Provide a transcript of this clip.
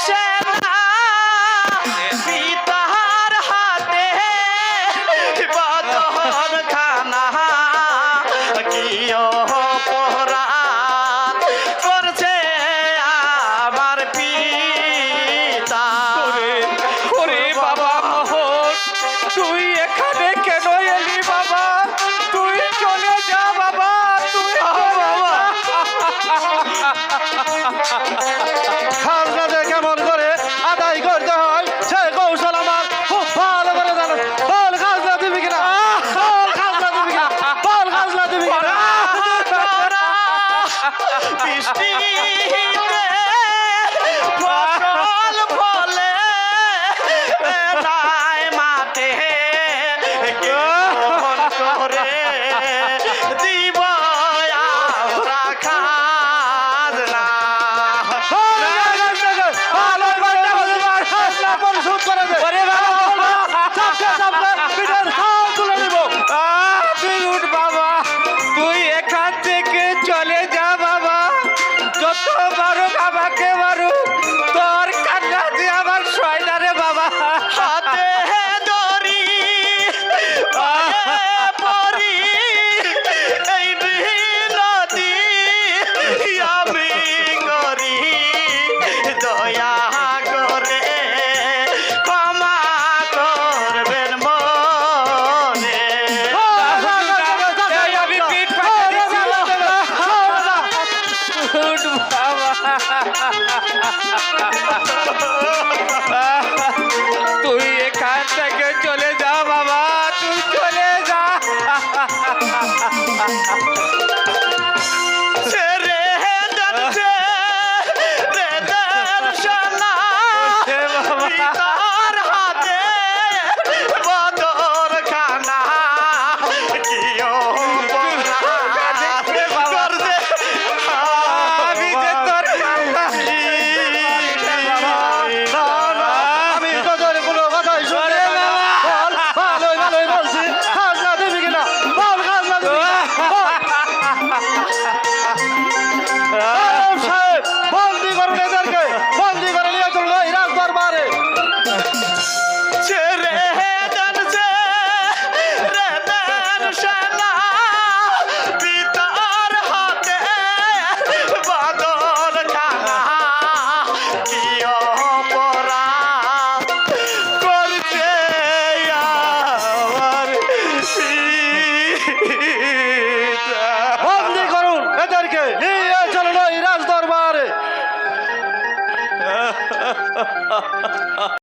সেনা পিতার হাতে বদন খানা কি অপরাধ করছে আমার পিতা। ওরে বাবা মোহন, তুই এখানে কেন এলি বাবা? তুই চলে যা বাবা, তুই খাজনা যে কেমন করে আদায় করতে হয় সে কৌশল আমার খুব ভালো করে জানো। বল খাজনা দিবি কিনা, বল খাজনা দিবি কিনা, বল খাজনা দিবি কিনা। বৃষ্টিতে ফসল ফলে নাই মাঠে কেমন করে দিব আমরা খাজনা। খাজনা পরিশোধ করে দে। চাপকে চাপকে পিঠের খাল তুলে নিব। তুই উঠ বাবা, তুই এখান থেকে চলে যা বাবা। যত মারুক আমাকে মারুক, তোর কান্না দিয়ে আমার সয় না রে বাবা। হাতে ধরি পায়ে পড়ি এই বিনতি আমি করি দয়া করে ক্ষমা করবেন মনে। এই আমি পিঠ ফাটিয়ে দিছি বাবা। উঠ বাবা, তুই এখান থেকে চলে যা বাবা, তুই চলে যা। রে যাচ্ছে রে দর্শনা হে বাবা। পিতার হাতে বদর খানা কি অপরাধ করছে আমি যে তোর কান্না আমি তোদের কোনো কথাই শুনে না। বল ভালোই ভালোই বলছি খাজনা দিবি কিনা, বল খাজনা দিবি কিনা, বল। আরব সাহেব বন্দি করুন এদেরকে, বন্দি করে নিয়ে চলুন এই রাজ দরবারে। ছেড়ে যাচ্ছে রে দর্শনা পিতার হাতে বদর খানা কি অপরাধ করছে আমার পিতা। বন্দি করুন এদেরকে, নিয়ে চলুন এই রাজ দরবারে।